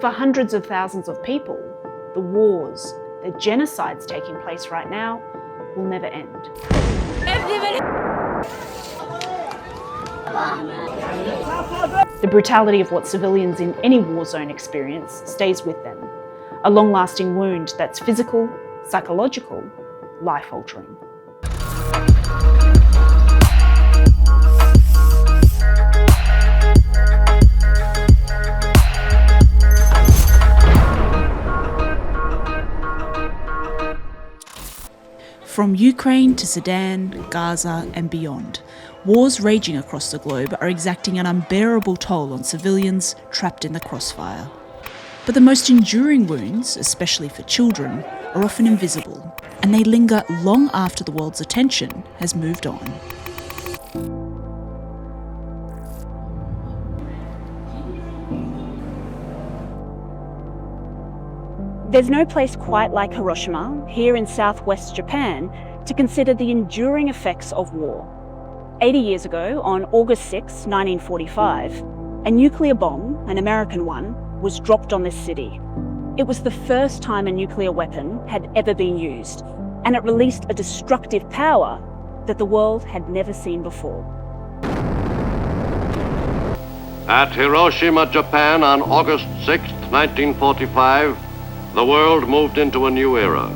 For hundreds of thousands of people, the wars, the genocides taking place right now will never end. The brutality of what civilians in any war zone experience stays with them, a long-lasting wound that's physical, psychological, life-altering. From Ukraine to Sudan, Gaza and beyond, wars raging across the globe are exacting an unbearable toll on civilians trapped in the crossfire. But the most enduring wounds, especially for children, are often invisible, and they linger long after the world's attention has moved on. There's no place quite like Hiroshima, here in southwest Japan, to consider the enduring effects of war. 80 years ago, on August 6, 1945, a nuclear bomb, an American one, was dropped on this city. It was the first time a nuclear weapon had ever been used, and it released a destructive power that the world had never seen before. At Hiroshima, Japan, on August 6, 1945, the world moved into a new era,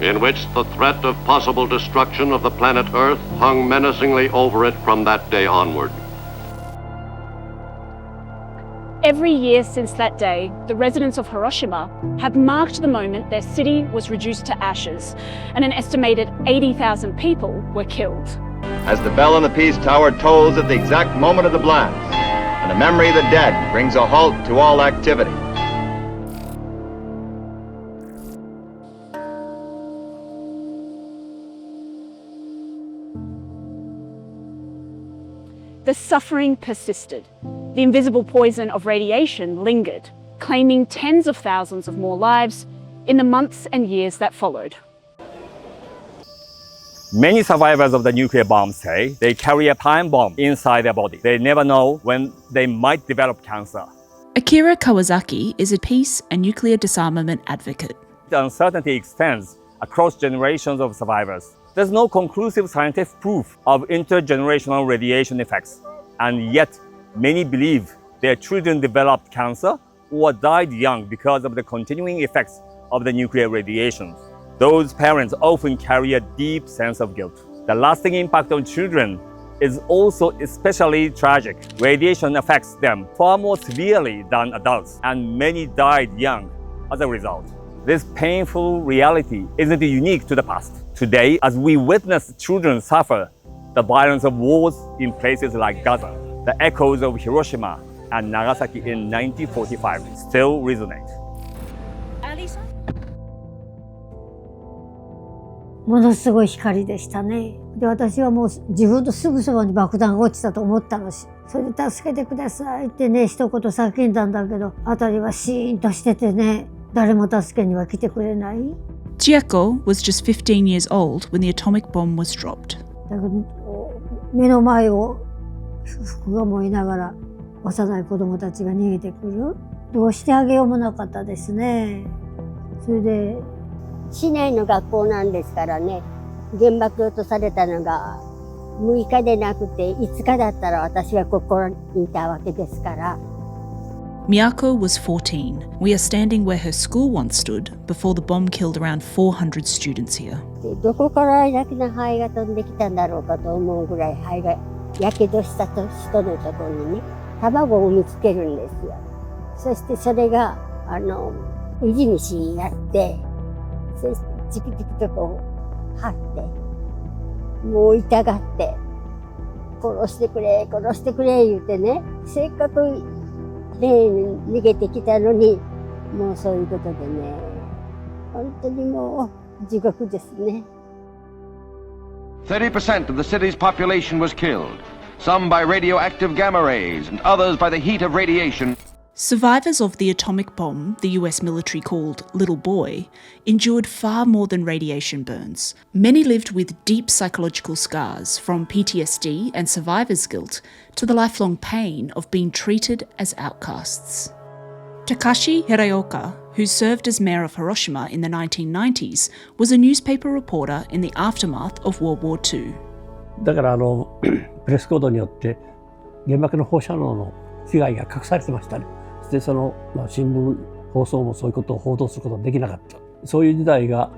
in which the threat of possible destruction of the planet Earth hung menacingly over it from that day onward. Every year since that day, the residents of Hiroshima have marked the moment their city was reduced to ashes, and an estimated 80,000 people were killed. As the bell on the Peace Tower tolls at the exact moment of the blast, and the memory of the dead brings a halt to all activity. The suffering persisted. The invisible poison of radiation lingered, claiming tens of thousands of more lives in the months and years that followed. Many survivors of the nuclear bomb say they carry a time bomb inside their body. They never know when they might develop cancer. Akira Kawasaki is a peace and nuclear disarmament advocate. The uncertainty extends across generations of survivors. There's no conclusive scientific proof of intergenerational radiation effects, and yet many believe their children developed cancer or died young because of the continuing effects of the nuclear radiation. Those parents often carry a deep sense of guilt. The lasting impact on children is also especially tragic. Radiation affects them far more severely than adults, and many died young as a result. This painful reality isn't unique to the past. Today, as we witness children suffer the violence of wars in places like Gaza, the echoes of Hiroshima and Nagasaki in 1945 still resonate. Ali Rae? ものすごい光でしたね。で、私はもう自分のすぐそばに爆弾が落ちたと思ったのし、それで助けてくださいってね、一言叫んだんだけど、辺りはシーンとしててね、誰も助けには来てくれない。Chieko was just 15 years old when the atomic bomb was dropped. だけど、目の前を服が燃えながら幼い子供たちが逃げてくる。どうしてあげようもなかったですね。それで市内の学校なんですからね、原爆落とされたのが6日でなくて5日だったら私はここにいたわけですから。Miyako was 14. We are standing where her school once stood before the bomb killed around 400 students here. どこからあれだけの灰が飛んできたんだろうかと思うぐらい灰がやけどした人のところにね、卵を産みつけるんですよ。そしてそれがウジ虫になって、そしてチクチクとこう張って、もう痛がって殺してくれ殺してくれ言うてね、せっかく逃げてきたのに、もうそういうことでね、本当にもう地獄ですね。30% of the city's population was killed, some by radioactive gamma rays and others by the heat of radiation. Survivors of the atomic bomb, the US military called Little Boy, endured far more than radiation burns. Many lived with deep psychological scars, from PTSD and survivor's guilt to the lifelong pain of being treated as outcasts. Takashi Hiraoka, who served as mayor of Hiroshima in the 1990s, was a newspaper reporter in the aftermath of World War II. だからプレスコードによって原爆の放射能の被害が隠されてましたね。で新聞放送もそういうことを報道することができなかった。そういう時代が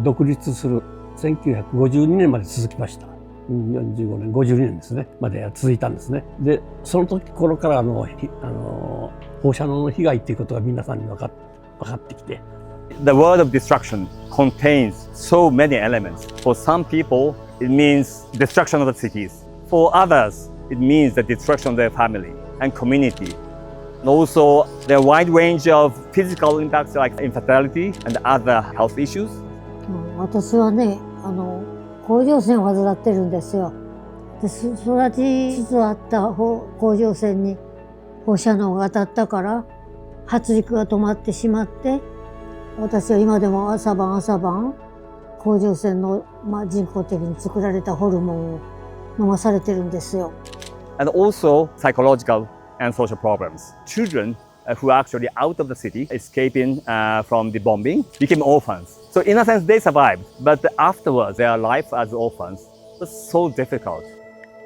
独立する1952年まで続きました。45年52年ですねまで続いたんですね。でその時頃から放射能の被害っていうことが皆さんに分かってきて。The word of destruction contains so many elements. For some people, it means destruction of the cities. For others, it means the destruction of their family and community. And also, there are a wide range of physical impacts like infertility and other health issues. 私はね、甲状腺を患ってるんですよ。で育ちつつあった甲状腺に放射能が当たったから発育が止まってしまって、私は今でも朝晩甲状腺の、人工的に作られたホルモンを飲まされてるんですよ。And also psychological and social problems. Children who are actually out of the city, escaping from the bombing, became orphans. So in a sense, they survived, but afterwards, their life as orphans was so difficult.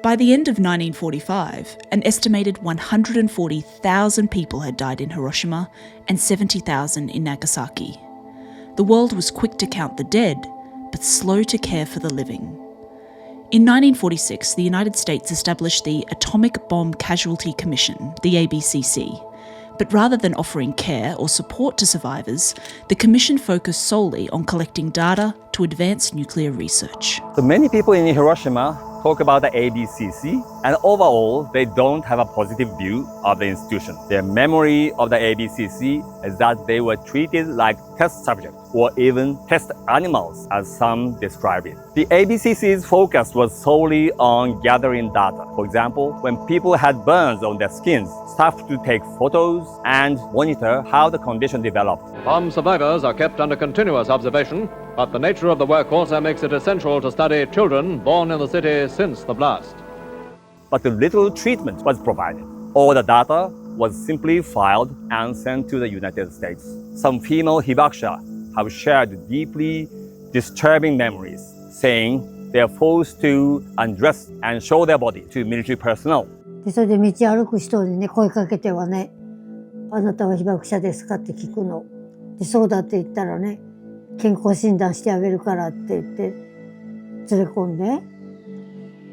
By the end of 1945, an estimated 140,000 people had died in Hiroshima and 70,000 in Nagasaki. The world was quick to count the dead, but slow to care for the living. In 1946, the United States established the Atomic Bomb Casualty Commission, the ABCC. But rather than offering care or support to survivors, the Commission focused solely on collecting data to advance nuclear research. So many people in Hiroshima talk about the ABCC, and overall, they don't have a positive view of the institution. Their memory of the ABCC is that they were treated like test subjects or even test animals, as some describe it. The ABCC's focus was solely on gathering data. For example, when people had burns on their skins, staff to take photos and monitor how the condition developed. Bomb survivors are kept under continuous observation, but the nature of the work also makes it essential to study children born in the city since the blast. But little treatment was provided. All the data was simply filed and sent to the United States. Some female hibakusha have shared deeply disturbing memories, saying they are forced to undress and show their body to military personnel. でそれで道歩く人にね声かけてはね、あなたは被爆者ですかって聞くの。でそうだって言ったらね、健康診断してあげるからって言って連れ込んで、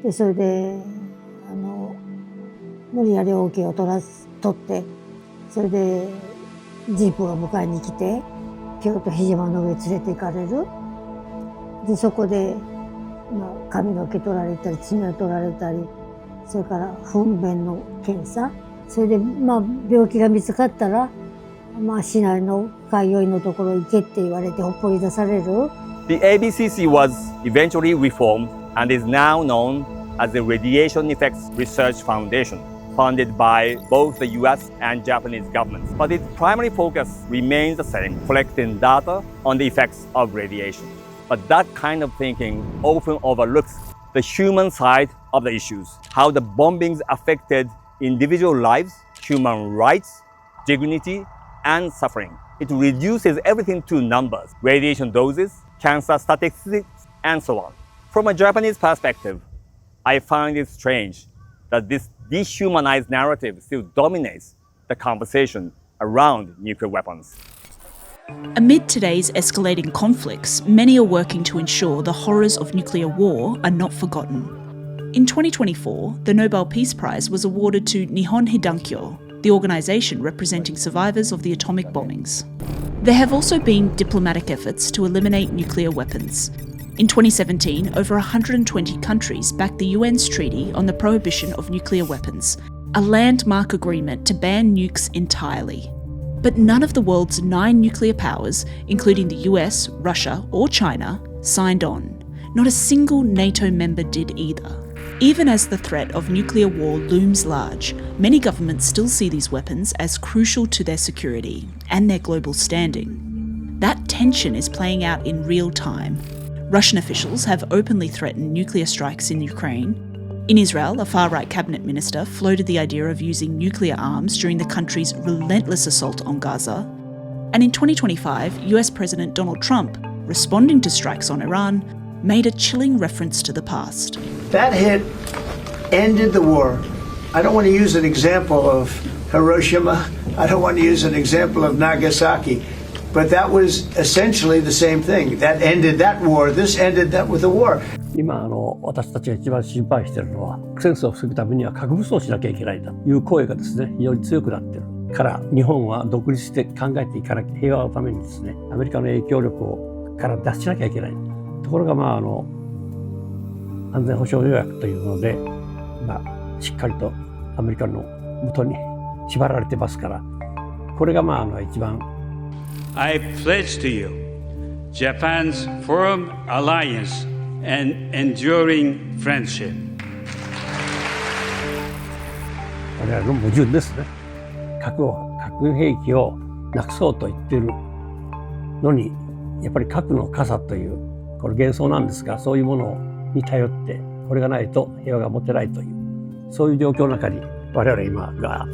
でそれで無理やり OK を取って、それでジープが迎えに来て京都日島の上連れて行かれる。でそこで、髪の毛取られたり爪を取られたり、それから糞便の検査、それで病気が見つかったら、市内の開業医のところ行けって言われてほっぽり出される。The ABCC was eventually reformed and is now known as the Radiation Effects Research Foundation, funded by both the US and Japanese governments. But its primary focus remains the same, collecting data on the effects of radiation. But that kind of thinking often overlooks the human side of the issues, how the bombings affected individual lives, human rights, dignity, and suffering. It reduces everything to numbers, radiation doses, cancer statistics, and so on. From a Japanese perspective, I find it strange that this dehumanized narrative still dominates the conversation around nuclear weapons. Amid today's escalating conflicts, many are working to ensure the horrors of nuclear war are not forgotten. In 2024, the Nobel Peace Prize was awarded to Nihon Hidankyo, the organisation representing survivors of the atomic bombings. There have also been diplomatic efforts to eliminate nuclear weapons. In 2017, over 120 countries backed the UN's Treaty on the Prohibition of Nuclear Weapons, a landmark agreement to ban nukes entirely. But none of the world's 9 nuclear powers, including the US, Russia, or China, signed on. Not a single NATO member did either. Even as the threat of nuclear war looms large, many governments still see these weapons as crucial to their security and their global standing. That tension is playing out in real time. Russian officials have openly threatened nuclear strikes in Ukraine. In Israel, a far-right cabinet minister floated the idea of using nuclear arms during the country's relentless assault on Gaza. And in 2025, US President Donald Trump, responding to strikes on Iran, made a chilling reference to the past. That hit ended the war. I don't want to use an example of Hiroshima. I don't want to use an example of Nagasaki. But that was essentially the same thing. That ended that war. This ended that with the war. 今私たちが一番心配しているのは、戦争を防ぐためには核武装しなきゃいけないという声がですね、非常に強くなっているから日本は独立して考えていかなきゃ、平和のためにですね、アメリカの影響力をから脱しなきゃいけない。ところが安全保障条約というので、しっかりとアメリカの元に縛られてますから、これが一番。I pledge to you Japan's firm alliance and enduring friendship. 我々の矛盾ですね。核兵器をなくそうと言っているのに、やっぱり核の傘というこれ幻想なんですが、そういうものに頼ってこれがないと平和が持てないというそういう状況の中に我々今が。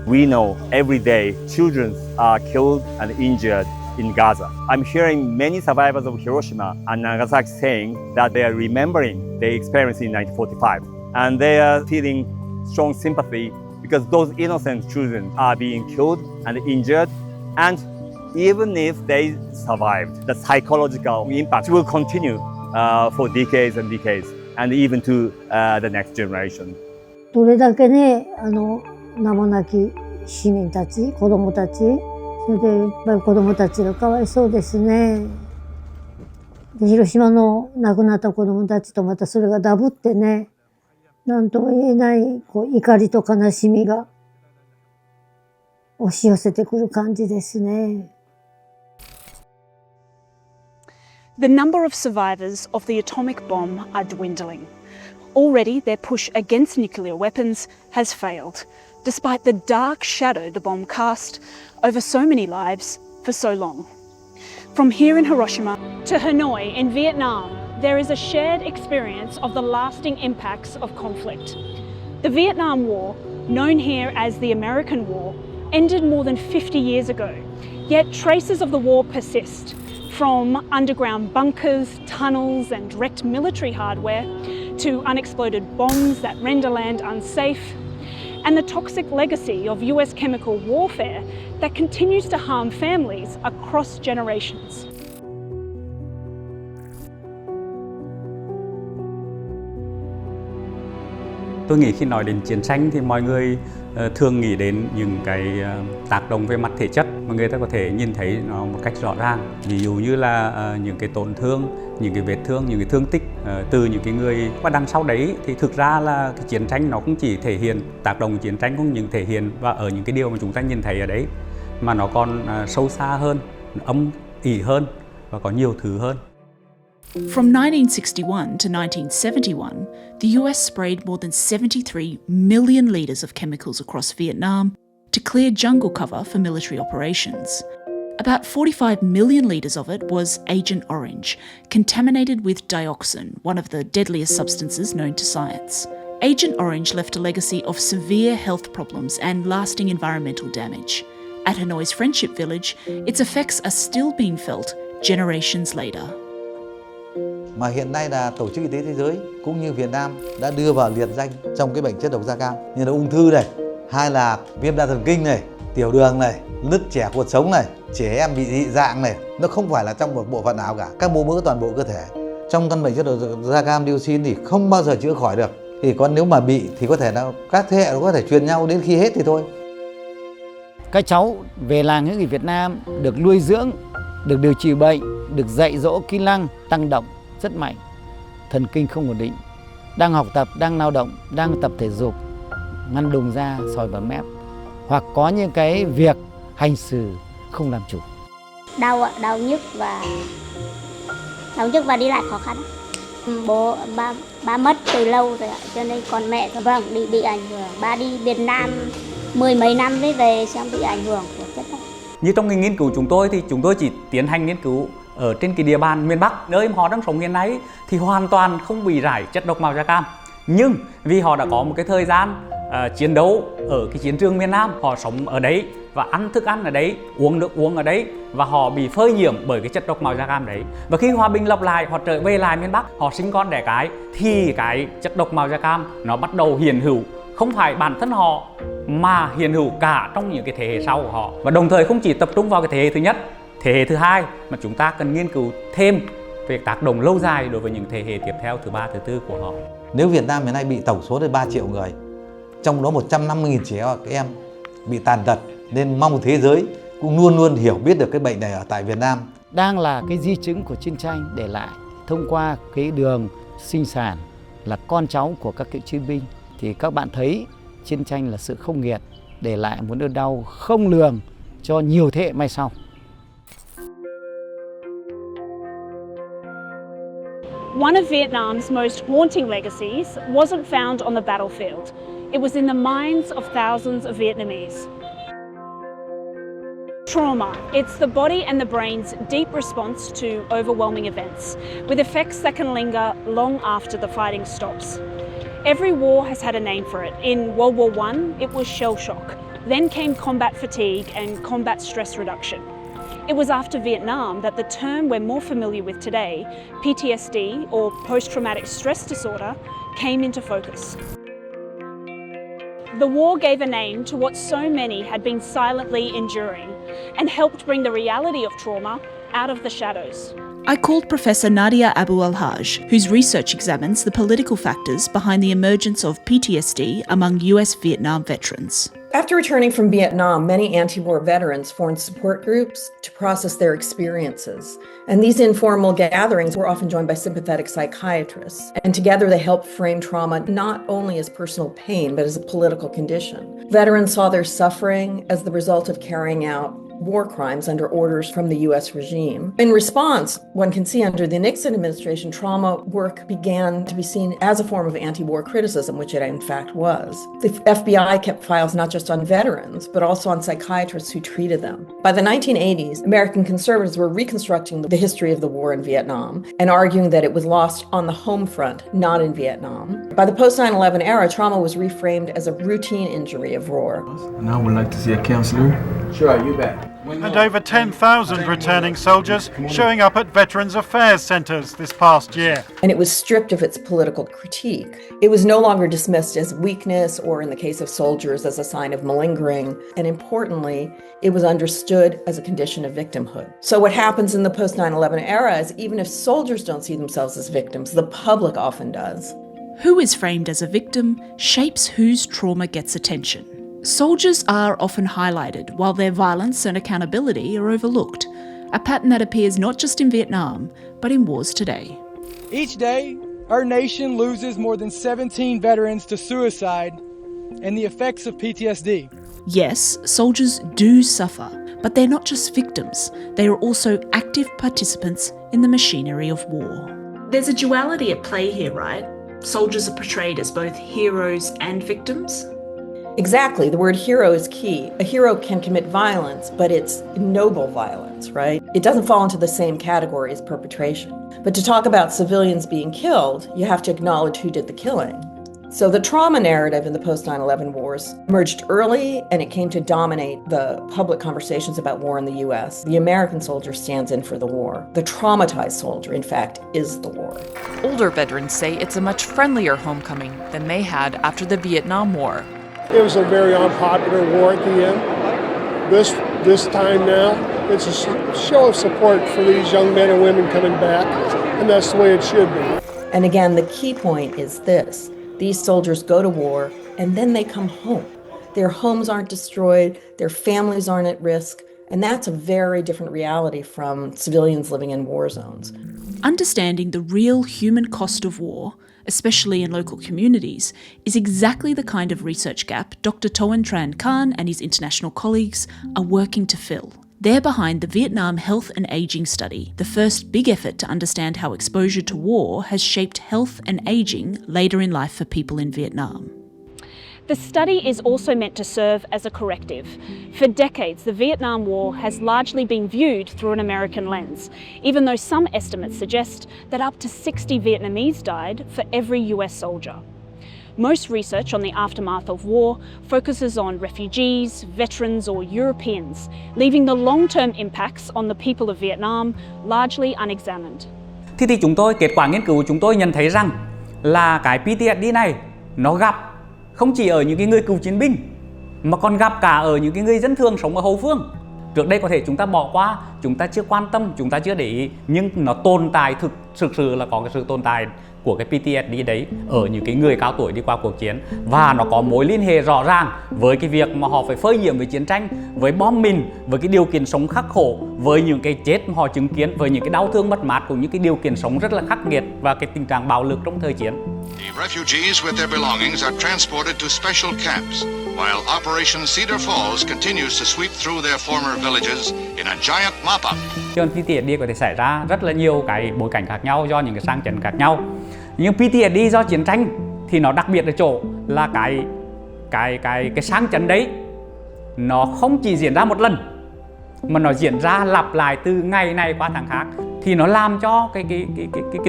We know every day children are killed and injured in Gaza. I'm hearing many survivors of Hiroshima and Nagasaki saying that they are remembering their experience in 1945 and they are feeling strong sympathy because those innocent children are being killed and injured, and even if they survived, the psychological impact will continue for decades and decades and even to the next generation. どれだけね、名もなき市民たち、子供たち、それでやっぱり子供たちがかわいそうですね。で、広島の亡くなった子供たちとまたそれがダブってね、なんとも言えない怒りと悲しみが押し寄せてくる感じですね。The number of survivors of the atomic bomb are dwindling. Already, their push against nuclear weapons has failed, despite the dark shadow the bomb cast over so many lives for so long. From here in Hiroshima to Hanoi in Vietnam, there is a shared experience of the lasting impacts of conflict. The Vietnam War, known here as the American War, ended more than 50 years ago, yet traces of the war persist, from underground bunkers, tunnels and wrecked military hardware, to unexploded bombs that render land unsafe, and the toxic legacy of US chemical warfare that continues to harm families across generations. Tôi nghĩ khi nói đến chiến tranh thì mọi người thường nghĩ đến những cái tác động về mặt thể chất mà người ta có thể nhìn thấy nó một cách rõ ràng. Ví dụ như là những cái tổn thương, những cái vết thương, những cái thương tích từ những cái người. Và đằng sau đấy thì thực ra là cái chiến tranh nó cũng chỉ thể hiện, tác động của chiến tranh cũng những thể hiện và ở những cái điều mà chúng ta nhìn thấy ở đấy, mà nó còn sâu xa hơn, âm ỉ hơn và có nhiều thứ hơn. From 1961 to 1971, the US sprayed more than 73 million litres of chemicals across Vietnam to clear jungle cover for military operations. About 45 million litres of it was Agent Orange, contaminated with dioxin, one of the deadliest substances known to science. Agent Orange left a legacy of severe health problems and lasting environmental damage. At Hanoi's Friendship Village, its effects are still being felt generations later. Mà hiện nay là Tổ chức Y tế Thế giới cũng như Việt Nam đã đưa vào liệt danh trong cái bệnh chất độc da cam như là ung thư này, hay là viêm đa thần kinh này, tiểu đường này, nứt trẻ cột sống này, trẻ em bị dị dạng này, nó không phải là trong một bộ phận nào cả, các mô mỡ toàn bộ cơ thể. Trong căn bệnh chất độc da cam dioxin thì không bao giờ chữa khỏi được. Thì còn nếu mà bị thì có thể là các thế hệ nó có thể truyền nhau đến khi hết thì thôi. Các cháu về làng hữu nghị Việt Nam được nuôi dưỡng, được điều trị bệnh, được dạy dỗ kỹ năng tăng động rất mạnh, thần kinh không ổn định, đang học tập, đang lao động, đang tập thể dục, ngăn đùng da, sỏi vào mép, hoặc có những cái việc hành xử không làm chủ. Đau nhức và đi lại khó khăn. Ba mất từ lâu rồi ạ, cho nên còn mẹ bị ảnh hưởng. Ba đi Việt Nam mười mấy năm mới về xong bị ảnh hưởng của chất độc. Như trong nghiên cứu chúng tôi thì chúng tôi chỉ tiến hành nghiên cứu ở trên cái địa bàn miền Bắc, nơi mà họ đang sống hiện nay thì hoàn toàn không bị rải chất độc màu da cam. Nhưng vì họ đã có một cái thời gian chiến đấu ở cái chiến trường miền Nam, họ sống ở đấy và ăn thức ăn ở đấy, uống nước uống ở đấy, và họ bị phơi nhiễm bởi cái chất độc màu da cam đấy. Và khi hòa bình lập lại, họ trở về lại miền Bắc, họ sinh con đẻ cái, thì cái chất độc màu da cam nó bắt đầu hiện hữu, không phải bản thân họ mà hiện hữu cả trong những cái thế hệ sau của họ. Và đồng thời không chỉ tập trung vào cái thế hệ thứ nhất, thế hệ thứ hai, mà chúng ta cần nghiên cứu thêm về tác động lâu dài đối với những thế hệ tiếp theo, thứ ba, thứ tư của họ. Nếu Việt Nam hiện nay bị tổng số đến 3 triệu người, trong đó 150.000 trẻ em bị tàn tật, nên mong thế giới cũng luôn luôn hiểu biết được cái bệnh này ở tại Việt Nam. Đang là cái di chứng của chiến tranh để lại thông qua cái đường sinh sản là con cháu của các cựu chiến binh, thì các bạn thấy chiến tranh là sự không nghiệt, để lại một nỗi đau không lường cho nhiều thế hệ mai sau. One of Vietnam's most haunting legacies wasn't found on the battlefield. It was in the minds of thousands of Vietnamese. Trauma. It's the body and the brain's deep response to overwhelming events, with effects that can linger long after the fighting stops. Every war has had a name for it. In World War I, it was shell shock. Then came combat fatigue and combat stress reduction. It was after Vietnam that the term we're more familiar with today, PTSD or post-traumatic stress disorder, came into focus. The war gave a name to what so many had been silently enduring and helped bring the reality of trauma out of the shadows. I called Professor Nadia Abu Al-Haj, whose research examines the political factors behind the emergence of PTSD among US Vietnam veterans. After returning from Vietnam, many anti-war veterans formed support groups to process their experiences. And these informal gatherings were often joined by sympathetic psychiatrists. And together they helped frame trauma not only as personal pain, but as a political condition. Veterans saw their suffering as the result of carrying out war crimes under orders from the U.S. regime. In response, one can see under the Nixon administration, trauma work began to be seen as a form of anti-war criticism, which it in fact was. The FBI kept files not just on veterans, but also on psychiatrists who treated them. By the 1980s, American conservatives were reconstructing the history of the war in Vietnam and arguing that it was lost on the home front, not in Vietnam. By the post-9/11 era, trauma was reframed as a routine injury of war. And I would like to see a counselor. Sure, you bet. And over 10,000 returning soldiers showing up at Veterans Affairs centres this past year. And it was stripped of its political critique. It was no longer dismissed as weakness or, in the case of soldiers, as a sign of malingering. And importantly, it was understood as a condition of victimhood. So what happens in the post-9/11 era is even if soldiers don't see themselves as victims, the public often does. Who is framed as a victim shapes whose trauma gets attention. Soldiers are often highlighted while their violence and accountability are overlooked, a pattern that appears not just in Vietnam, but in wars today. Each day, our nation loses more than 17 veterans to suicide and the effects of PTSD. Yes, soldiers do suffer, but they're not just victims, they are also active participants in the machinery of war. There's a duality at play here, right? Soldiers are portrayed as both heroes and victims. Exactly. The word hero is key. A hero can commit violence, but it's noble violence, right? It doesn't fall into the same category as perpetration. But to talk about civilians being killed, you have to acknowledge who did the killing. So the trauma narrative in the post-9/11 wars emerged early, and it came to dominate the public conversations about war in the U.S. The American soldier stands in for the war. The traumatized soldier, in fact, is the war. Older veterans say it's a much friendlier homecoming than they had after the Vietnam War. It was a very unpopular war at the end. This time now, it's a show of support for these young men and women coming back, and that's the way it should be. And again, the key point is this. These soldiers go to war, and then they come home. Their homes aren't destroyed, their families aren't at risk, and that's a very different reality from civilians living in war zones. Understanding the real human cost of war, especially in local communities, is exactly the kind of research gap Dr. Toan Tran Khan and his international colleagues are working to fill. They're behind the Vietnam Health and Aging Study, the first big effort to understand how exposure to war has shaped health and aging later in life for people in Vietnam. The study is also meant to serve as a corrective. For decades, the Vietnam War has largely been viewed through an American lens, even though some estimates suggest that up to 60 Vietnamese died for every US soldier. Most research on the aftermath of war focuses on refugees, veterans or Europeans, leaving the long-term impacts on the people of Vietnam largely unexamined. Thì kết quả nghiên cứu của chúng tôi nhận thấy rằng là cái PTSD này nó gặp không chỉ ở những cái người cựu chiến binh mà còn gặp cả ở những cái người dân thường sống ở hậu phương. Trước đây có thể chúng ta bỏ qua, chúng ta chưa quan tâm, chúng ta chưa để ý, nhưng nó tồn tại thực sự là có cái sự tồn tại của cái PTSD đấy ở những cái người cao tuổi đi qua cuộc chiến, và nó có mối liên hệ rõ ràng với cái việc mà họ phải phơi nhiễm với chiến tranh, với bom mìn, với cái điều kiện sống khắc khổ, với những cái chết mà họ chứng kiến, với những cái đau thương mất mát, cũng như cái điều kiện sống rất là khắc nghiệt và cái tình trạng bạo lực trong thời chiến. The refugees with their belongings are transported to special camps, while Operation Cedar Falls continues to sweep through their former villages in a giant mop-up. PTSD có thể xảy ra rất là nhiều cái bối cảnh khác nhau do những cái sang chấn khác nhau. Nhưng PTSD do chiến tranh thì nó đặc biệt ở chỗ là cái sang chấn đấy nó không chỉ diễn ra một lần mà nó diễn ra lặp lại từ ngày này qua tháng khác, thì nó làm cho cái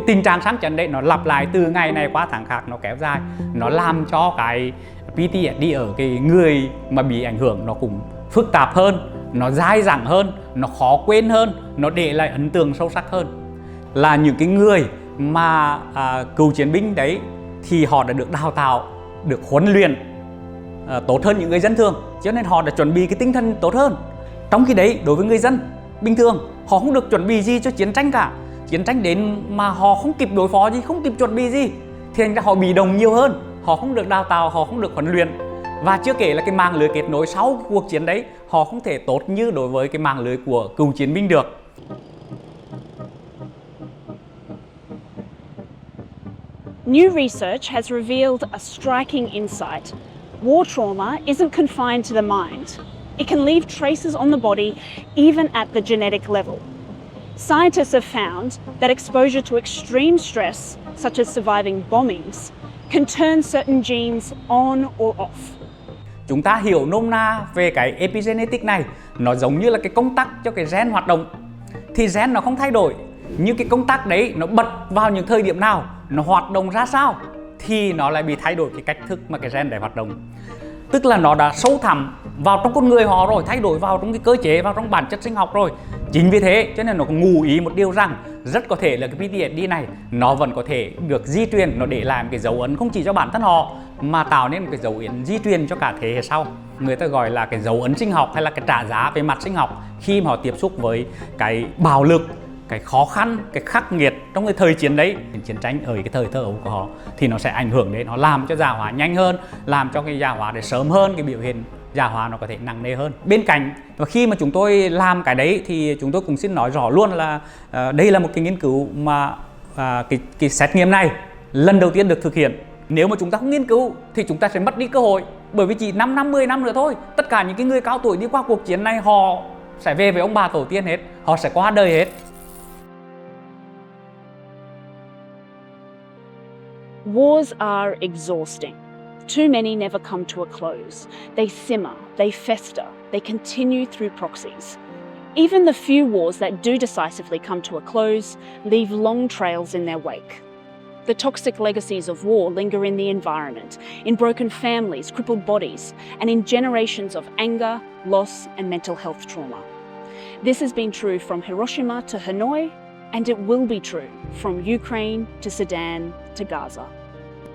tình trạng sang chấn đấy nó lặp lại từ ngày này qua tháng khác, nó kéo dài, nó làm cho cái PTSD ở cái người mà bị ảnh hưởng nó cũng phức tạp hơn, nó dai dẳng hơn, nó khó quên hơn, nó để lại ấn tượng sâu sắc hơn. Là những cái người mà cựu chiến binh đấy thì họ đã được đào tạo, được huấn luyện tốt hơn những người dân thường, cho nên họ đã chuẩn bị cái tinh thần tốt hơn. Trong khi đấy đối với người dân bình thường, họ không được chuẩn bị gì cho chiến tranh cả. Chiến tranh đến mà họ không kịp đối phó gì, không kịp chuẩn bị gì, thì thành ra họ bị động nhiều hơn. Họ không được đào tạo, họ không được huấn luyện. Và chưa kể là cái mạng lưới kết nối sau cuộc chiến đấy, họ không thể tốt như đối với cái mạng lưới của cựu chiến binh được. New research has revealed a striking insight. War trauma isn't confined to the mind. It can leave traces on the body even at the genetic level. Scientists have found that exposure to extreme stress, such as surviving bombings, can turn certain genes on or off. Chúng ta hiểu nôm na về cái epigenetic này, nó giống như là cái công tắc cho cái gen hoạt động. Thì gen nó không thay đổi, nhưng cái công tắc đấy nó bật vào những thời điểm nào, nó hoạt động ra sao thì nó lại bị thay đổi cái cách thức mà cái gen đấy hoạt động. Tức là nó đã sâu thẳm vào trong con người họ rồi, thay đổi vào trong cái cơ chế, vào trong bản chất sinh học rồi. Chính vì thế cho nên nó cũng ngụ ý một điều rằng rất có thể là cái PTSD này nó vẫn có thể được di truyền, nó để lại một cái dấu ấn không chỉ cho bản thân họ mà tạo nên một cái dấu ấn di truyền cho cả thế hệ sau. Người ta gọi là cái dấu ấn sinh học hay là cái trả giá về mặt sinh học khi mà họ tiếp xúc với cái bạo lực, cái khó khăn, cái khắc nghiệt trong cái thời chiến đấy, chiến tranh ở cái thời thơ ấu của họ, thì nó sẽ ảnh hưởng đến, nó làm cho già hóa nhanh hơn, làm cho cái già hóa để sớm hơn, cái biểu hiện già hóa nó có thể nặng nề hơn. Bên cạnh, và khi mà chúng tôi làm cái đấy thì chúng tôi cũng xin nói rõ luôn là đây là một cái nghiên cứu mà cái xét nghiệm này lần đầu tiên được thực hiện. Nếu mà chúng ta không nghiên cứu thì chúng ta sẽ mất đi cơ hội, bởi vì chỉ 5 năm, 10 năm nữa thôi, tất cả những cái người cao tuổi đi qua cuộc chiến này họ sẽ về với ông bà tổ tiên hết, họ sẽ qua đời hết. Wars are exhausting. Too many never come to a close. They simmer, they fester, they continue through proxies. Even the few wars that do decisively come to a close leave long trails in their wake. The toxic legacies of war linger in the environment, in broken families, crippled bodies, and in generations of anger, loss, and mental health trauma. This has been true from Hiroshima to Hanoi, and it will be true from Ukraine to Sudan to Gaza.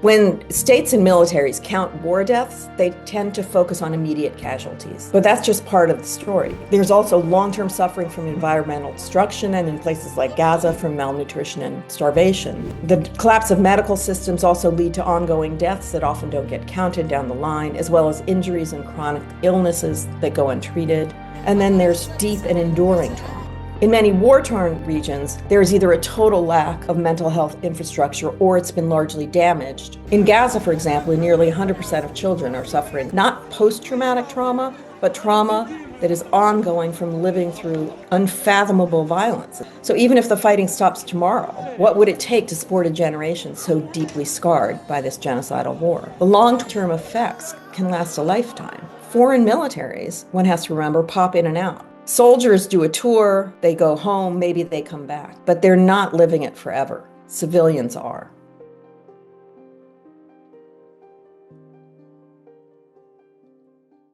When states and militaries count war deaths, they tend to focus on immediate casualties. But that's just part of the story. There's also long-term suffering from environmental destruction, and in places like Gaza from malnutrition and starvation. The collapse of medical systems also lead to ongoing deaths that often don't get counted down the line, as well as injuries and chronic illnesses that go untreated. And then there's deep and enduring trauma. In many war-torn regions, there is either a total lack of mental health infrastructure or it's been largely damaged. In Gaza, for example, nearly 100% of children are suffering not post-traumatic trauma, but trauma that is ongoing from living through unfathomable violence. So even if the fighting stops tomorrow, what would it take to support a generation so deeply scarred by this genocidal war? The long-term effects can last a lifetime. Foreign militaries, one has to remember, pop in and out. Soldiers do a tour, they go home, maybe they come back, but they're not living it forever. Civilians are.